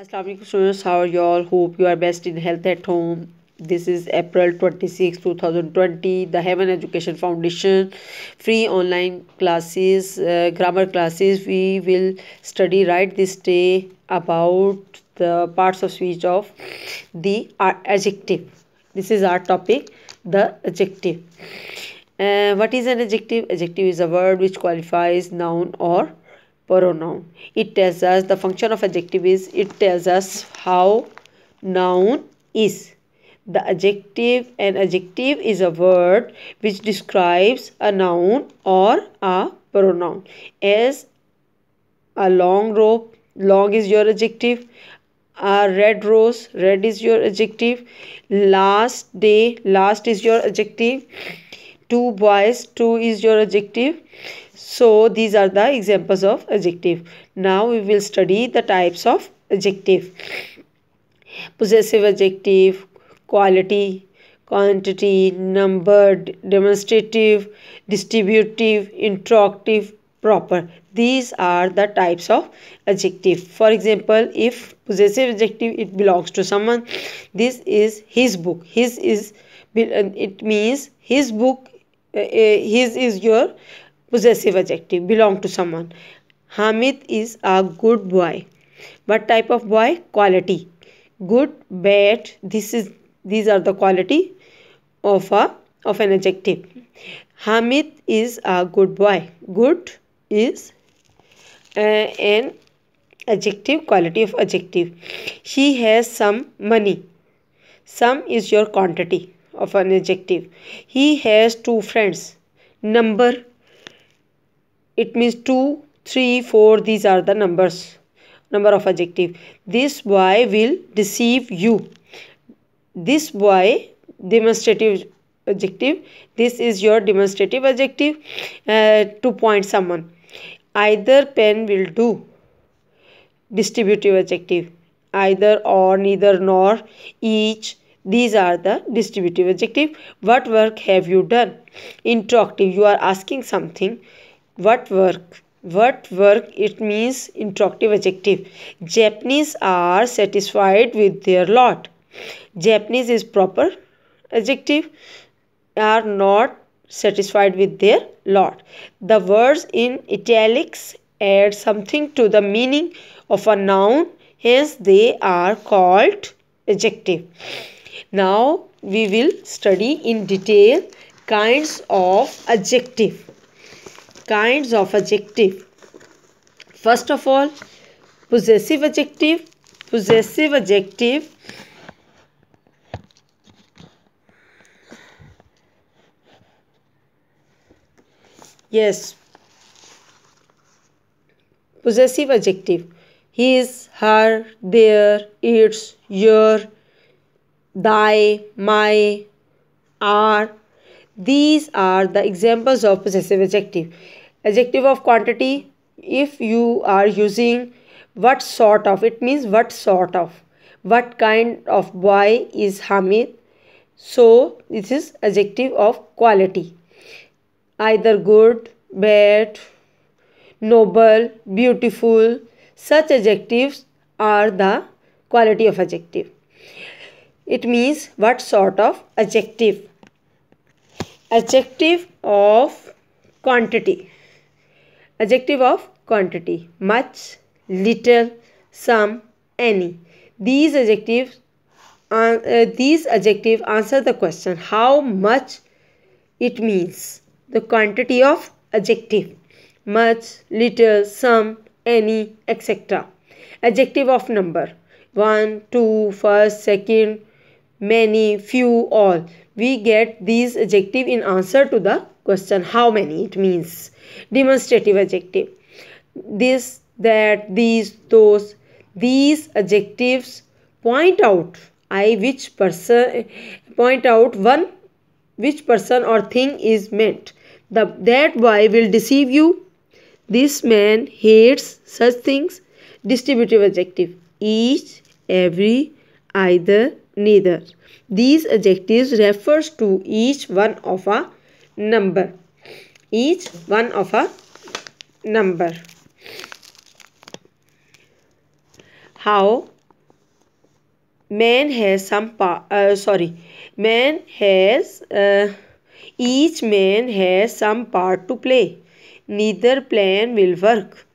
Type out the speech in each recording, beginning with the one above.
Assalamu alaikum students, how are you all? Hope you are best in health at home. This is April 26, 2020. The Heaven Education Foundation free online classes, grammar classes. We will study right this day about the parts of speech of the adjective. This is our topic, the adjective. What is an adjective? Adjective is a word which qualifies noun or pronoun. It tells us the function of adjective is it tells us how noun is. The adjective, an adjective is a word which describes a noun or a pronoun. As a long rope, long is your adjective. A red rose, red is your adjective. Last day, last is your adjective. Two boys, two is your adjective. So these are the examples of adjective. Now we will study the types of adjective. Possessive adjective, quality, quantity, numbered, demonstrative, distributive, interrogative, proper. These are the types of adjective. For example, if possessive adjective, it belongs to someone. This is his book. His is, it means his book. His is your possessive adjective, belong to someone. Hamid is a good boy. What type of boy? Quality. Good, bad. These are the quality of an adjective. Hamid is a good boy. Good is an adjective, quality of adjective. She has some money. Some is your quantity of an adjective. He has two friends. Number, it means 2, 3, 4. These are the numbers, number of adjective. This boy will deceive you. This boy, demonstrative adjective. This is your demonstrative adjective to point someone. Either pen will do. Distributive adjective. Either, or, neither, nor, each. These are the distributive adjective. What work have you done? Interrogative. You are asking something. What work? What work? It means interrogative adjective. Japanese are satisfied with their lot. Japanese is proper adjective. Are not satisfied with their lot. The words in italics add something to the meaning of a noun, hence they are called adjective. Now we will study in detail kinds of adjective. Kinds of adjective. First of all, possessive adjective. Possessive adjective yes, possessive adjective. His, her, their, its, your, thy, my, are. These are the examples of possessive adjective. Adjective of quantity, if you are using what sort of, it means what sort of. What kind of boy is Hamid? So this is adjective of quality. Either good, bad, noble, beautiful. Such adjectives are the quality of adjective. It means what sort of adjective. Adjective of quantity. Adjective of quantity. Much, little, some, any. These adjectives answer the question how much it means. The quantity of adjective. Much, little, some, any, etc. Adjective of number. 1, 2, first, second, many, few, all. We get these adjective in answer to the question how many it means. Demonstrative adjective. This, that, these, those. These adjectives point out one which person or thing is meant. That boy will deceive you. This man hates such things. Distributive adjective. Each, every, either, neither. These adjectives refers to each one of a number. Each one of a number. How Man has man has each man has some part to play. Neither plan will work.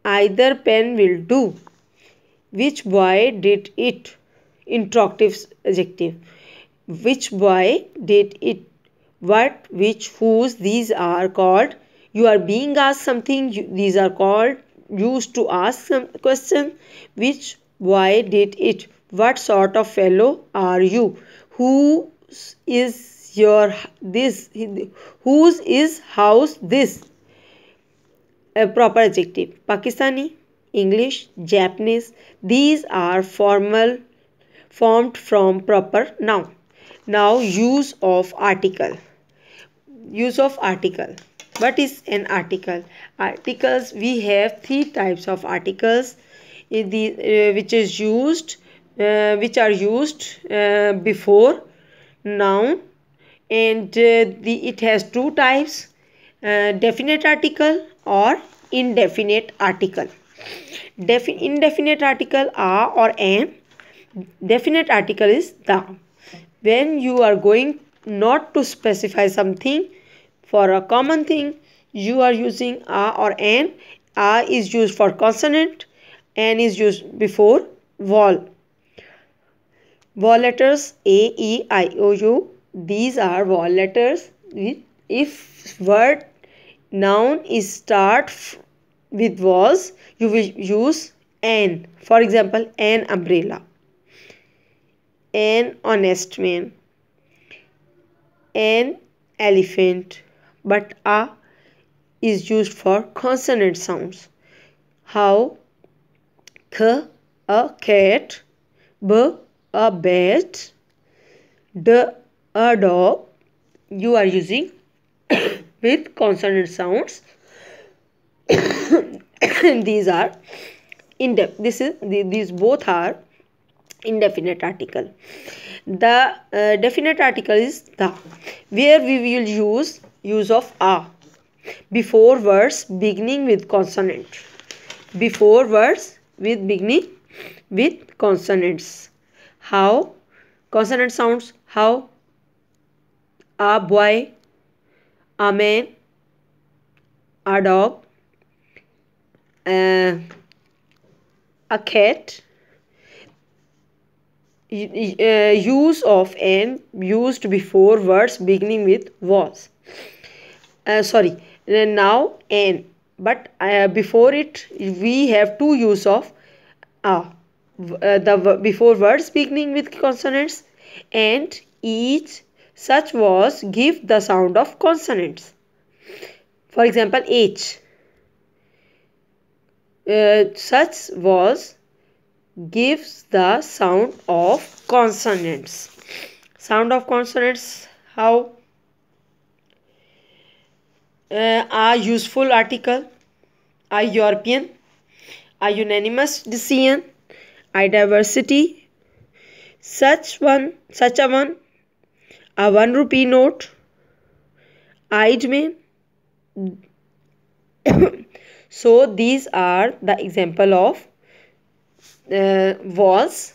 Either pen will do. Which boy did it? Interrogative adjective. Which boy did it? What, which, whose, these are called. You are being asked something, these are called used to ask some question. Which boy did it? What sort of fellow are you? Whose is your this? Whose is house this? A proper adjective. Pakistani, English, Japanese. These are formed from proper noun. Now use of article. Use of article. What is an article? Articles, we have three types of articles which are used before noun, and it has two types, definite article or indefinite article. Indefinite article are or am. Definite article is the. When you are going not to specify something for a common thing, you are using a or an. A is used for consonant, an is used before vowel. Vowel letters A, E, I, O, U. These are vowel letters. If word noun is start with vowels, you will use an. For example, an umbrella, an honest man, an elephant. But a is used for consonant sounds. How? K, a cat, b, a bat, d, a dog. You are using with consonant sounds. These are these both are indefinite article. The definite article is the, where we will use of a before words beginning with consonant. Before words beginning with consonants. How? Consonant sounds. How? A boy, a man, a dog, a cat. Use of an used before words beginning with was. Now an, but before it we have two use of the before words beginning with consonants, and each such was give the sound of consonants. For example, H. Such was gives the sound of consonants. Sound of consonants. How? A useful article, a European, a unanimous decision, a diversity, such a one, a 1 rupee note, eyed man. So these are the example of vowels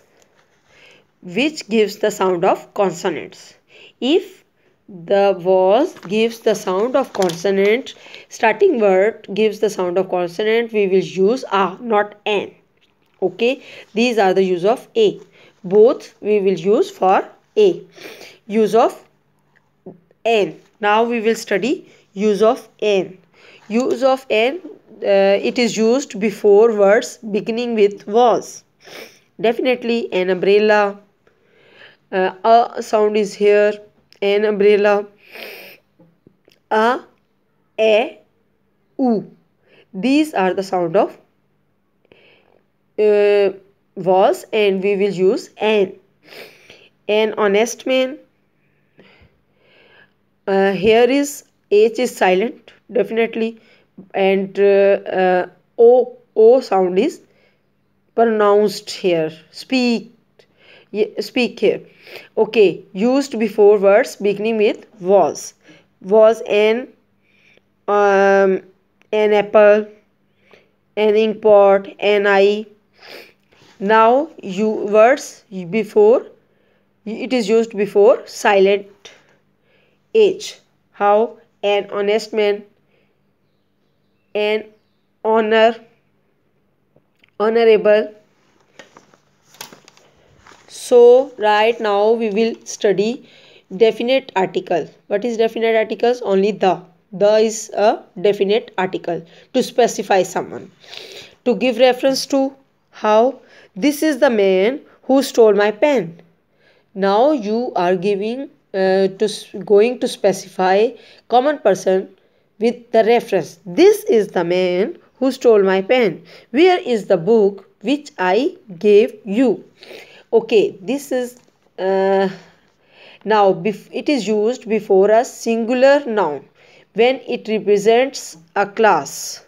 which gives the sound of consonants. If the vowels gives the sound of consonant, starting word gives the sound of consonant, we will use a, not an. Okay, these are the use of a. Both we will use for a. Use of an. Now we will study use of an. Use of an, it is used before words beginning with was. Definitely an umbrella. A sound is here. An umbrella. A, u. These are the sound of was, and we will use an. An honest man. Here is H is silent, definitely, and O sound is pronounced here. Speak here. Okay, used before words beginning with was. Was an apple, an ink pot, an eye. Now you words before, it is used before silent H. How? An honest man, an honorable. So right now we will study definite article. What is definite articles? Only the. The is a definite article to specify someone. To give reference to. How? This is the man who stole my pen. Now you are giving going to specify common person with the reference. This is the man who stole my pen. Where is the book which I gave you? Okay, this is now it is used before a singular noun when it represents a class.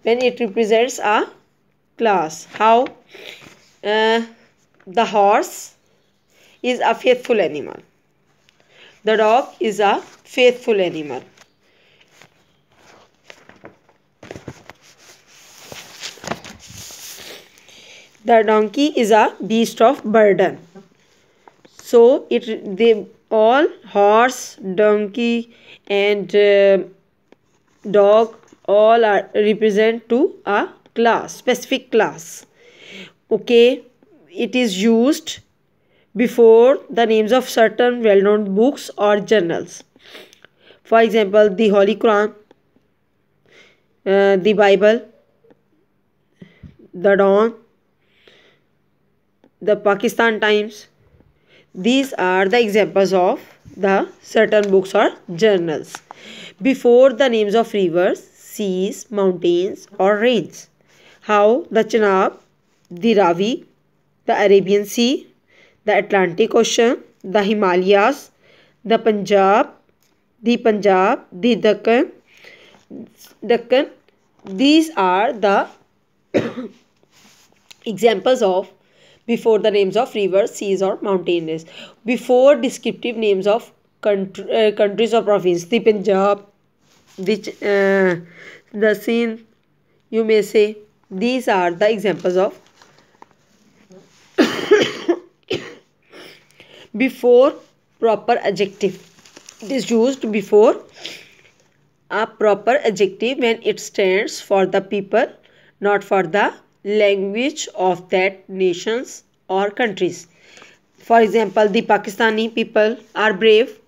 When it represents a class. How? The horse is a faithful animal. The dog is a faithful animal. The donkey is a beast of burden. So they all, horse, donkey and dog, all are represent to a class, specific class. Okay, it is used before the names of certain well-known books or journals. For example, the Holy Quran, the Bible, the Dawn, the Pakistan Times. These are the examples of the certain books or journals. Before the names of rivers, seas, mountains or rains. How? The Chenab, the Ravi, the Arabian Sea, the Atlantic Ocean, the Himalayas, the Punjab, the Deccan. These are the examples of before the names of rivers, seas or mountains. Before descriptive names of countries or province, the Punjab, the Sindh, you may say. These are the examples of before proper adjective. It is used before a proper adjective when it stands for the people, not for the language of that nations or countries. For example, the Pakistani people are brave.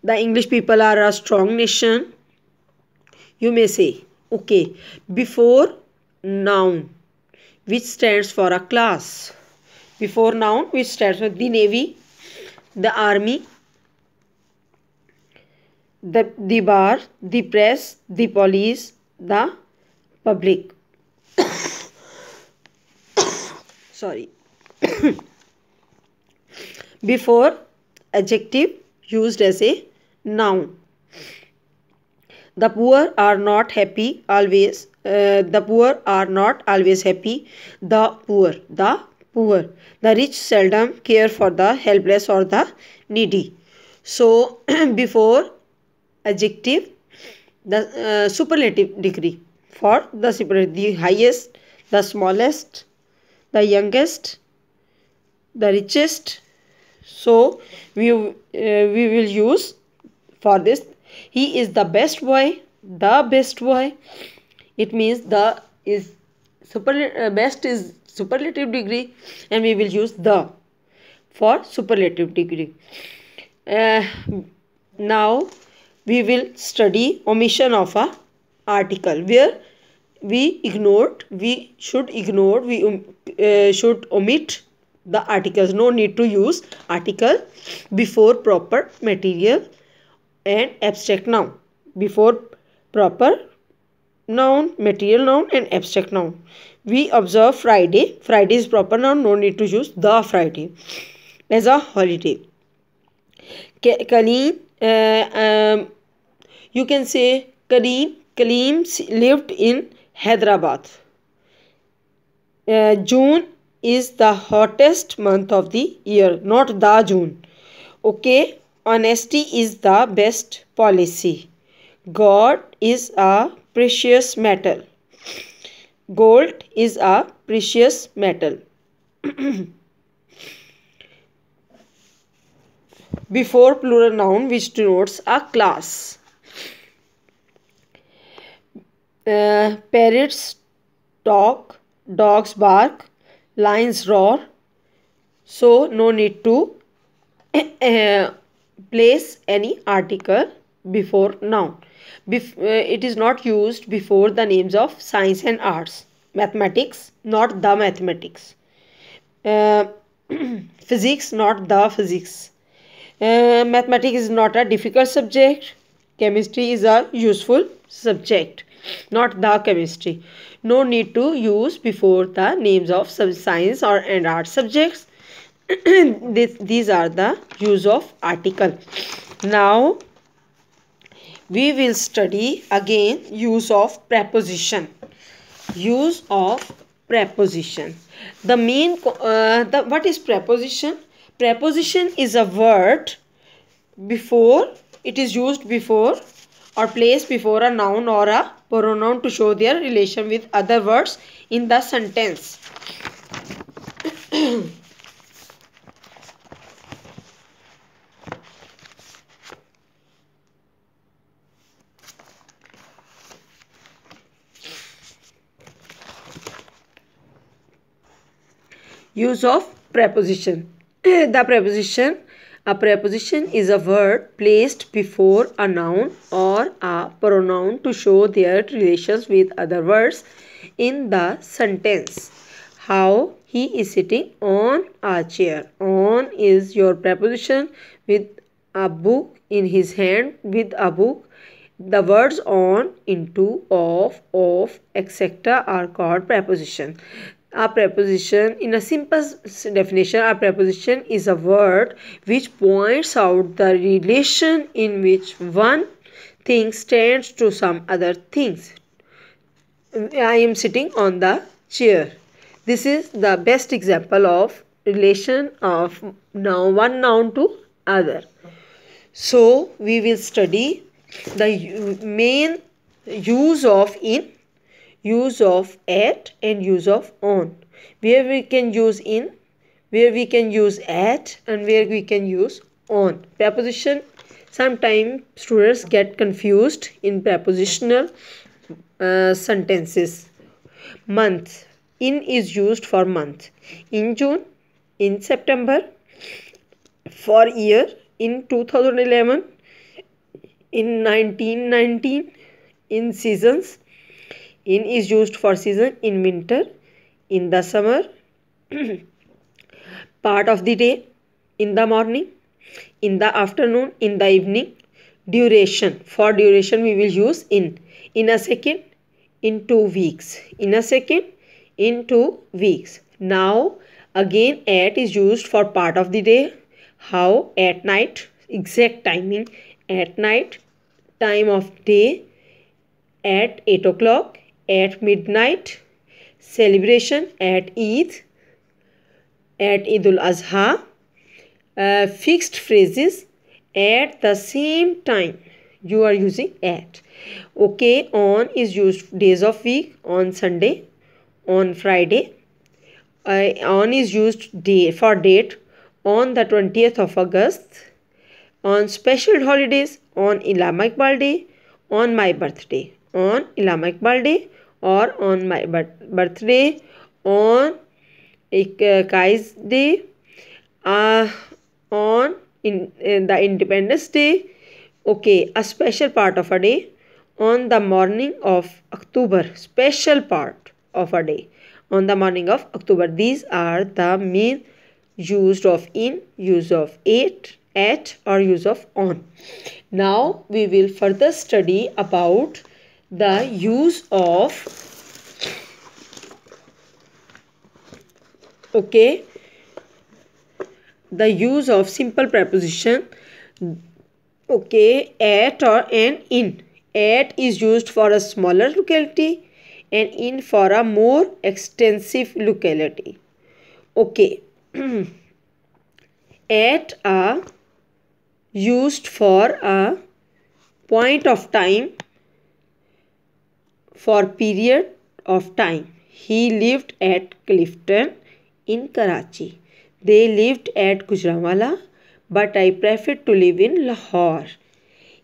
The English people are a strong nation. You may say, okay, before noun which stands for a class. Before noun which stands for the Navy, the Army, the bar, the press, the police, the public. Sorry. Before adjective used as a noun. The poor are not happy always. The poor are not always happy. The poor. The rich seldom care for the helpless or the needy. So before adjective, the superlative degree. For the superlative, the highest, the smallest, the youngest, the richest. So we will use for this. He is the best boy. The best boy. It means the is best is superlative degree, and we will use the for superlative degree. Now we will study omission of a article, where we should omit the articles. No need to use article before proper material and abstract noun. Before proper noun, material noun and abstract noun. We observe Friday. Friday is proper noun. No need to use the Friday as a holiday. Kaleen, you can say Kaleem lived in Hyderabad. June is the hottest month of the year, not the June. Okay, honesty is the best policy. God is a precious metal. Gold is a precious metal. Before plural noun which denotes a class. Parrots talk, dogs bark, lions roar. So no need to place any article before noun. It is not used before the names of science and arts. Mathematics, not the mathematics. Uh, Physics, not the physics. Mathematics is not a difficult subject. Chemistry is a useful subject, not the chemistry. No need to use before the names of science or and art subjects. These are the use of article. Now we will study again use of preposition. Use of preposition. The main what is preposition? Preposition is a word before, it is used before or placed before a noun or a pronoun to show their relation with other words in the sentence. Use of preposition. The preposition. A preposition is a word placed before a noun or a pronoun to show their relations with other words in the sentence. How he is sitting on a chair. On is your preposition with a book in his hand, with a book. The words on, into, of, etc. are called preposition. A preposition, in a simple definition, a preposition is a word which points out the relation in which one thing stands to some other things. I am sitting on the chair. This is the best example of relation of one noun to other. So we will study the main use of in, use of at, and use of on. Where we can use in, where we can use at, and where we can use on. Preposition, sometimes students get confused in prepositional sentences. Month. In is used for month. In June, in September. For year, in 2011. In 1919. In seasons. In is used for season. In winter. In the summer. Part of the day. In the morning. In the afternoon. In the evening. Duration. For duration we will use in. In a second. In 2 weeks. In a second. In 2 weeks. Now again at is used for part of the day. How? At night. Exact timing. At night. Time of day. At 8 o'clock. At midnight. Celebration. At Eid. At Eid al-Azha. Fixed phrases. At the same time. You are using at. Okay, on is used days of week. On Sunday. On Friday. On is used day for date. On the 20th of August. On special holidays. On Allama Iqbal Day. On my birthday. On Allama Iqbal Day or on my birthday. On Kai's Day. On the Independence Day. Okay, a special part of a day. On the morning of October. Special part of a day. On the morning of October. These are the main used of in, use of at or use of on. Now we will further study about the use of the use of simple preposition. At or and in. At is used for a smaller locality and in for a more extensive locality. At are used for a point of time, for period of time. He lived at Clifton in Karachi. They lived at Gujranwala, but I prefer to live in Lahore.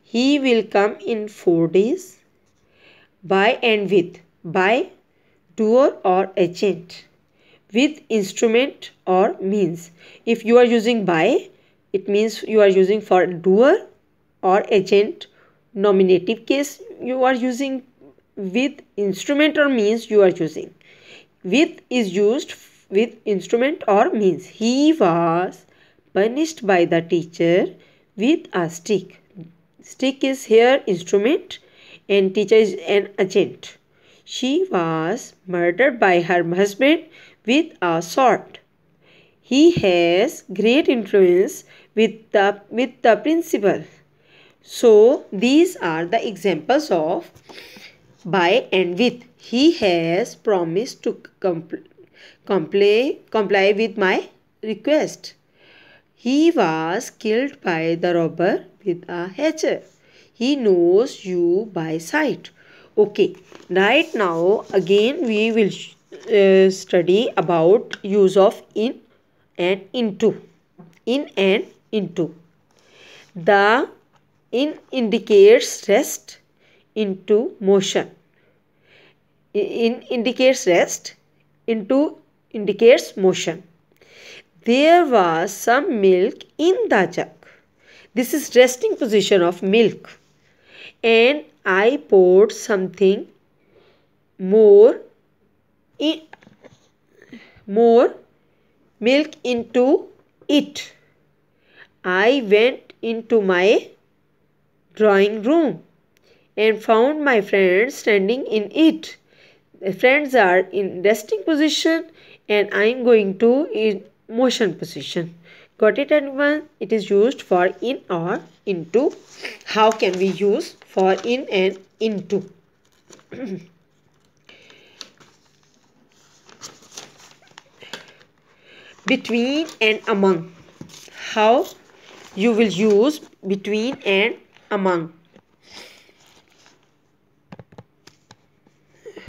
He will come in 4 days. By and with. By, doer or agent. With, instrument or means. If you are using by, it means you are using for doer or agent. Nominative case, you are using with, instrument or means you are using. With is used with instrument or means. He was punished by the teacher with a stick. Stick is here instrument and teacher is an agent. She was murdered by her husband with a sword. He has great influence with the principal. So these are the examples of by and with. He has promised to comply with my request. He was killed by the robber with a hatchet. He knows you by sight. Okay, right now again we will study about use of in and into. In and into. The in indicates rest, into motion. In indicates rest, into indicates motion. There was some milk in the jug. This is resting position of milk. And I poured something more milk into it. I went into my drawing room and found my friends standing in it. The friends are in resting position and I am going to in motion position. Got it, anyone? It is used for in or into. How can we use for in and into? Between and among. How you will use between and among?